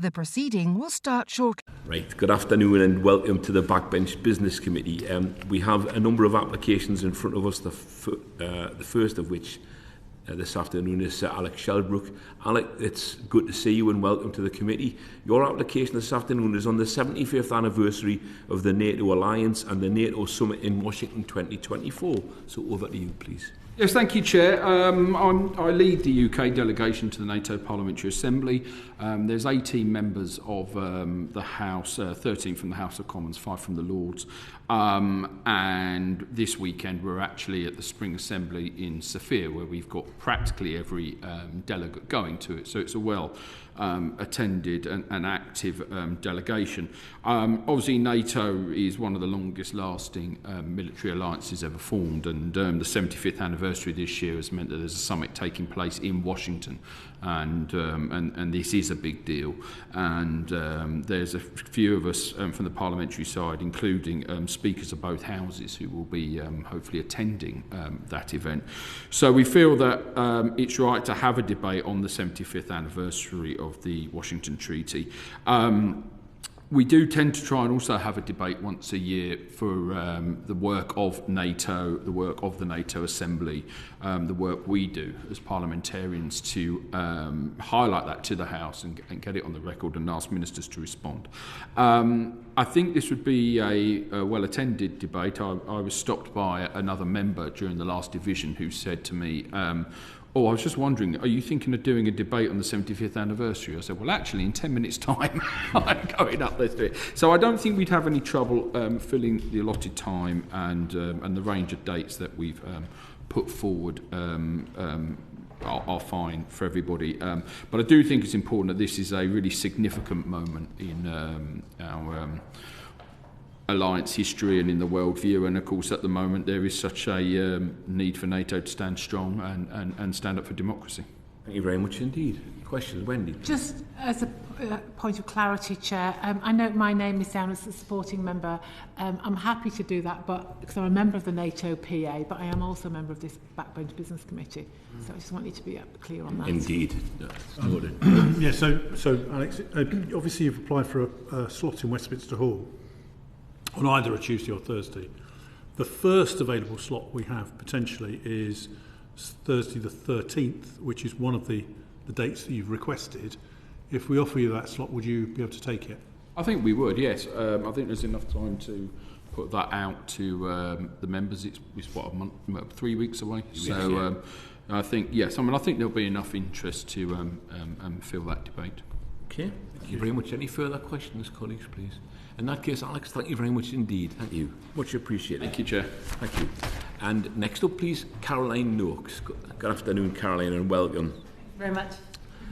The proceeding will start shortly. Right, good afternoon and welcome to the Backbench Business Committee. We have a number of applications in front of us, the first of which this afternoon is Sir Alex Shelbrooke. Alec, it's good to see you and welcome to the committee. Your application this afternoon is on the 75th anniversary of the NATO Alliance and the NATO Summit in Washington 2024. So over to you, please. Yes, thank you, Chair. I lead the UK delegation to the NATO Parliamentary Assembly. There's 18 members of the House, 13 from the House of Commons, 5 from the Lords. And this weekend we're actually at the Spring Assembly in Sofia, where we've got practically every delegate going to it. So it's a well attended and active delegation. Obviously, NATO is one of the longest lasting military alliances ever formed, and the 75th anniversary this year has meant that there's a summit taking place in Washington, and this is a big deal. And there's a few of us from the parliamentary side, including speakers of both houses, who will be hopefully attending that event. So we feel that it's right to have a debate on the 75th anniversary of the Washington Treaty. We do tend to try and also have a debate once a year for the work of NATO, the work of the NATO Assembly, the work we do as parliamentarians to highlight that to the House and get it on the record and ask ministers to respond. I think this would be a well-attended debate. I was stopped by another member during the last division who said to me, I was just wondering, are you thinking of doing a debate on the 75th anniversary? I said, well, actually, in 10 minutes' time, I'm going up there to do it. So I don't think we'd have any trouble filling the allotted time and the range of dates that we've put forward are fine for everybody. But I do think it's important that this is a really significant moment in our alliance history and in the world view, and of course at the moment there is such a need for NATO to stand strong and stand up for democracy. Thank you very much indeed. Questions, Wendy? Just as a point of clarity, Chair, I note my name is down as a supporting member. I'm happy to do that, but because I'm a member of the NATO PA, but I am also a member of this Backbench Business Committee. So I just want you to be clear on that. Indeed. Yeah, so Alex, obviously you've applied for a slot in Westminster Hall on either a Tuesday or Thursday. The first available slot we have potentially is Thursday the 13th, which is one of the dates that you've requested. If we offer you that slot, would you be able to take it? I think we would, yes. I think there's enough time to put that out to the members. It's what, a month, 3 weeks away. So I think, yes, I think there'll be enough interest to fill that debate. Okay, thank you very much. Any further questions, colleagues, please? In that case, Alex, thank you very much indeed. Thank you. Much appreciated. Thank you, Chair. Thank you. And next up, please, Caroline Noakes. Good afternoon, Caroline, and welcome. Very much.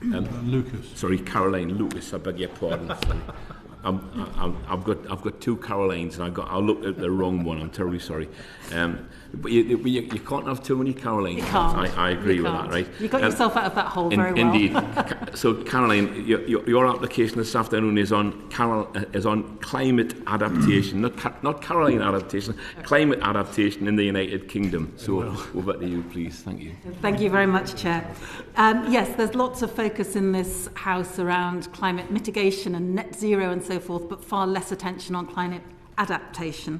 Lucas. Sorry, Caroline Lucas. I beg your pardon. I've got two Carolines, and I looked at the wrong one. I'm terribly sorry. But you can't have too many Carolines. You can't. I agree with that, right? You got yourself out of that hole very well. Indeed. So, Caroline, your application this afternoon is on climate adaptation, not Caroline adaptation, climate adaptation in the United Kingdom. So, over to you, please. Thank you. Thank you very much, Chair. Yes, there's lots of focus in this House around climate mitigation and net zero and so forth, but far less attention on climate adaptation.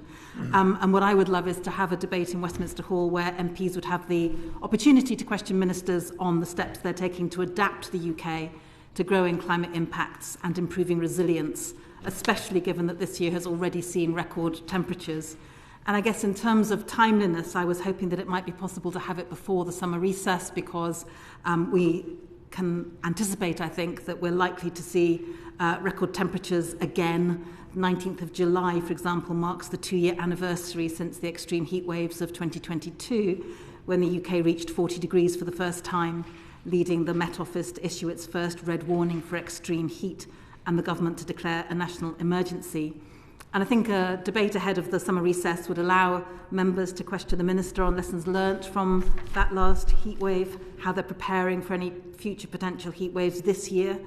And what I would love is to have a debate in Westminster Hall where MPs would have the opportunity to question ministers on the steps they're taking to adapt the UK to growing climate impacts and improving resilience, especially given that this year has already seen record temperatures. And I guess in terms of timeliness, I was hoping that it might be possible to have it before the summer recess, because we can anticipate, I think, that we're likely to see record temperatures again. 19th of July, for example, marks the 2-year anniversary since the extreme heat waves of 2022, when the UK reached 40 degrees for the first time, leading the Met Office to issue its first red warning for extreme heat and the government to declare a national emergency. And I think a debate ahead of the summer recess would allow members to question the Minister on lessons learnt from that last heat wave, how they're preparing for any future potential heat waves this year.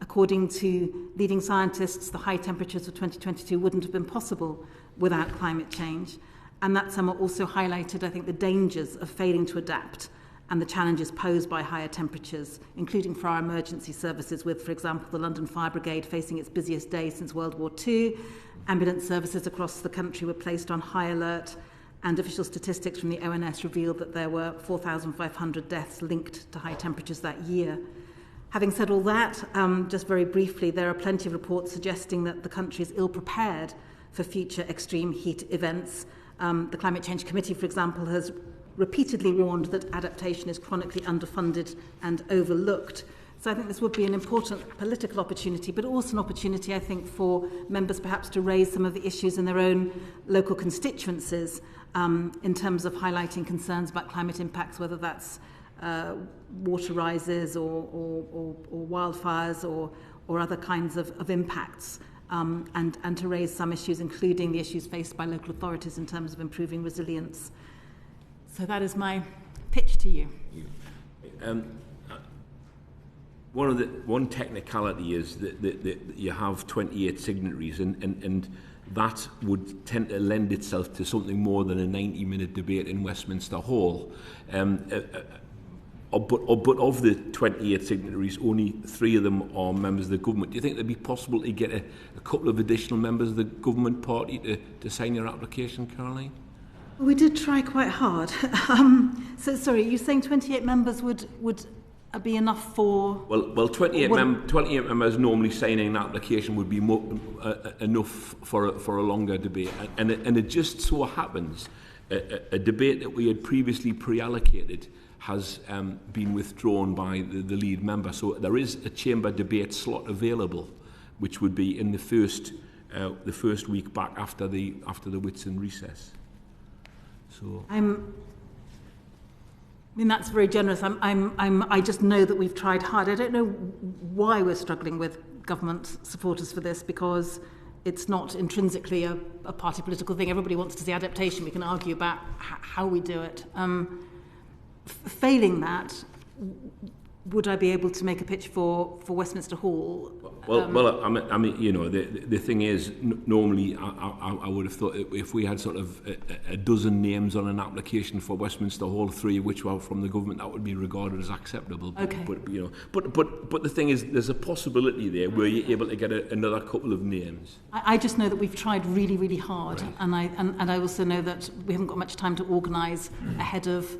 According to leading scientists, the high temperatures of 2022 wouldn't have been possible without climate change. And that summer also highlighted, I think, the dangers of failing to adapt and the challenges posed by higher temperatures, including for our emergency services with, for example, the London Fire Brigade facing its busiest day since World War II. Ambulance services across the country were placed on high alert, and official statistics from the ONS revealed that there were 4,500 deaths linked to high temperatures that year. Having said all that, just very briefly, there are plenty of reports suggesting that the country is ill-prepared for future extreme heat events. The Climate Change Committee, for example, has repeatedly warned that adaptation is chronically underfunded and overlooked. So I think this would be an important political opportunity, but also an opportunity, I think, for members perhaps to raise some of the issues in their own local constituencies in terms of highlighting concerns about climate impacts, whether that's water rises or wildfires or other kinds of impacts, and to raise some issues, including the issues faced by local authorities in terms of improving resilience. So that is my pitch to you. One technicality is that you have 28 signatories, and that would tend to lend itself to something more than a 90-minute debate in Westminster Hall. But of the 28 signatories, only 3 of them are members of the government. Do you think it'd be possible to get a couple of additional members of the government party to sign your application, Caroline? We did try quite hard. So, sorry, you're saying 28 members would be enough for... Well, 28 members normally signing an application would be enough for a longer debate. And it just so happens a debate that we had previously pre-allocated has been withdrawn by the lead member. So there is a chamber debate slot available, which would be in the first week back after the Whitsun recess. So I mean, that's very generous. I just know that we've tried hard. I don't know why we're struggling with government supporters for this, because it's not intrinsically a party political thing. Everybody wants to see adaptation. We can argue about how we do it. Failing that, would I be able to make a pitch for Westminster Hall? Well, I mean, you know, the thing is, normally I would have thought if we had sort of a dozen names on an application for Westminster Hall, 3 of which were from the government, that would be regarded as acceptable. Okay. But you know, but the thing is, there's a possibility there where you're able to get another couple of names. I just know that we've tried really, really hard, Right. and I also know that we haven't got much time to organise ahead of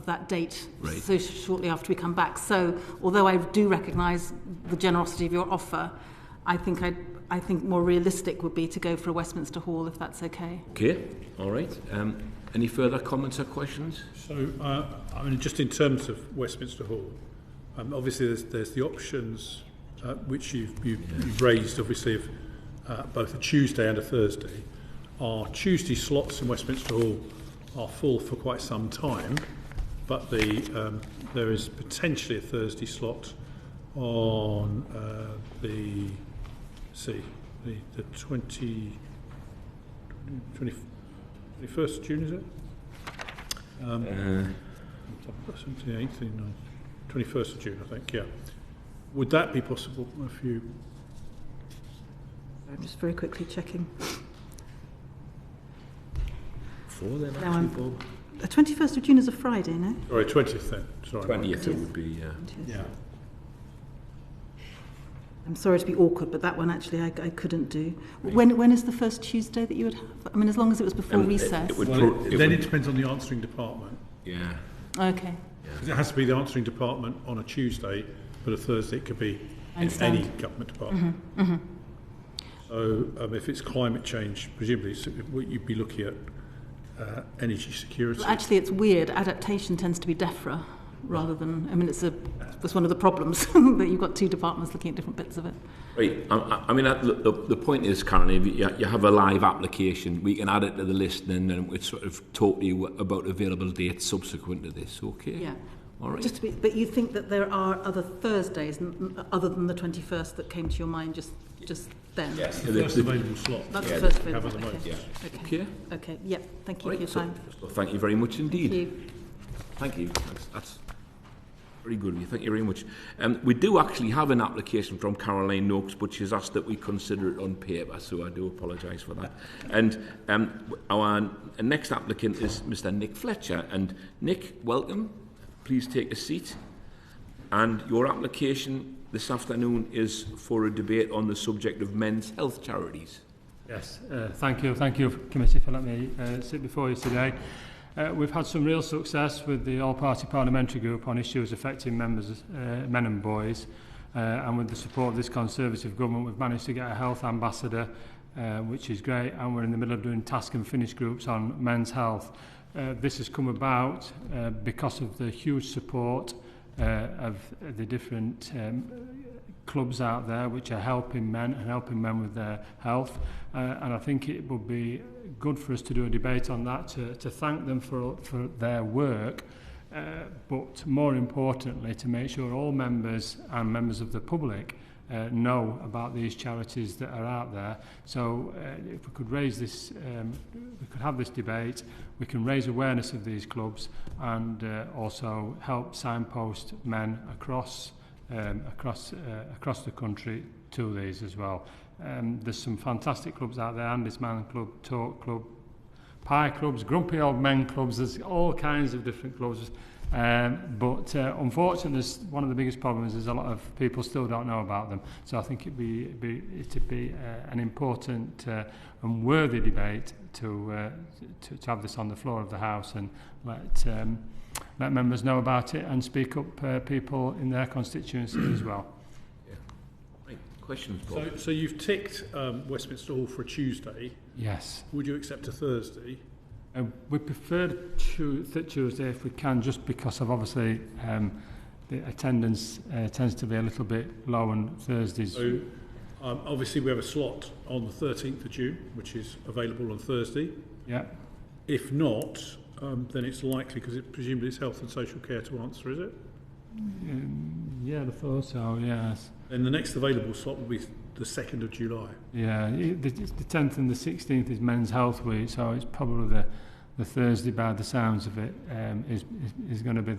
that date, Right. so shortly after we come back. So, although I do recognise the generosity of your offer, I think more realistic would be to go for a Westminster Hall, if that's okay. Okay, all right. Any further comments or questions? So, I mean, just in terms of Westminster Hall, obviously there's the options which you've raised, obviously, of both a Tuesday and a Thursday. Our Tuesday slots in Westminster Hall are full for quite some time, but there is potentially a Thursday slot on the 21st of June, is it? 17th, 18th, 21st of June, I think, yeah. Would that be possible if you... I'm just very quickly checking. Then, Now the 21st of June is a Friday, no? Sorry, 20th then. Sorry. 20th it would be, Yeah. I'm sorry to be awkward, but that one actually I couldn't do. When is the first Tuesday that you would have? I mean, as long as it was before recess. It depends on the answering department. Yeah. Okay. Because it has to be the answering department on a Tuesday, but a Thursday it could be I in understand. any government department. So if it's climate change, presumably you'd be looking at energy security. Well, actually, it's weird. Adaptation tends to be DEFRA rather than... I mean, it's one of the problems that you've got 2 departments looking at different bits of it. Right. I mean, the point is, Karen, if you have a live application, we can add it to the list, and then we'd sort of talk to you about available dates subsequent to this. Okay. Yeah. All right. But you think that there are other Thursdays other than the 21st that came to your mind just then? Yes. The first available slot. That's Yeah, the first have available. at the moment. Okay. Okay. Okay. Yep. Thank you All for right. your time. So thank you very much indeed. Thank you. Thank you. That's Very good of you. Thank you very much. We do actually have an application from Caroline Noakes, but she's asked that we consider it on paper, so I do apologise for that. And our next applicant is Mr. Nick Fletcher. And Nick, welcome. Please take a seat. And your application this afternoon is for a debate on the subject of men's health charities. Yes, thank you, committee, for letting me sit before you today. We've had some real success with the all-party parliamentary group on issues affecting members, men and boys, and with the support of this Conservative government we've managed to get a health ambassador, which is great, and we're in the middle of doing task and finish groups on men's health. This has come about because of the huge support of the different clubs out there which are helping men with their health, and I think it would be good for us to do a debate on that, to thank them for their work, but more importantly to make sure all members and members of the public know about these charities that are out there. So if we could raise this, we could have this debate, we can raise awareness of these clubs, and also help signpost men across the country to these as well. There's some fantastic clubs out there: Andy's Man Club, Talk Club, Pie Clubs, Grumpy Old Men Clubs. There's all kinds of different clubs. But unfortunately, one of the biggest problems is a lot of people still don't know about them. So I think it'd be an important and worthy debate to have this on the floor of the House and let members know about it and speak up people in their constituency as well. Yeah. Right. Questions, Paul? So you've ticked Westminster Hall for a Tuesday. Yes. Would you accept a Thursday? We prefer Tuesday if we can, just because of obviously the attendance tends to be a little bit low on Thursdays. So obviously we have a slot on the 13th of June, which is available on Thursday. Yeah. If not, then it's likely, because presumably it's health and social care to answer, is it? Yeah, I thought so, yes. Then the next available slot will be the 2nd of July. Yeah, the 10th and the 16th is Men's Health Week, so it's probably the Thursday, by the sounds of it, is going to be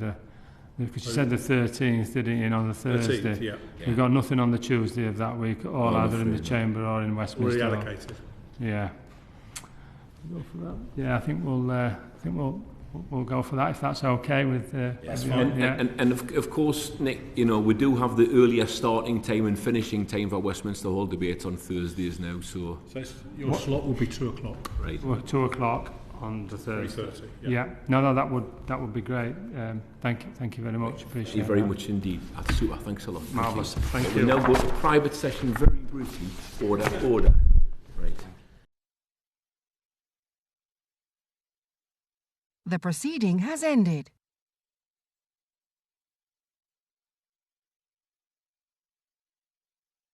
because you said the 13th, didn't you, on the Thursday? 13th, yeah. We've got nothing on the Tuesday of that week, or either in the Chamber or in Westminster. Already allocated. Yeah. Go for that. Yeah, I think we'll go for that, if that's okay with. Yes, fine. Yeah. And of course, Nick, you know, we do have the earlier starting time and finishing time for Westminster Hall debate on Thursdays now. So your slot will be 2:00. Right. Well, 2:00 on the Thursday. 3:30. Yeah. No, that would be great. Thank you very much. Appreciate it. Thank you very much indeed. That's super. Thanks a lot. Marvellous. Thank you. We'll now go to private session very briefly. Order. Right. The proceeding has ended.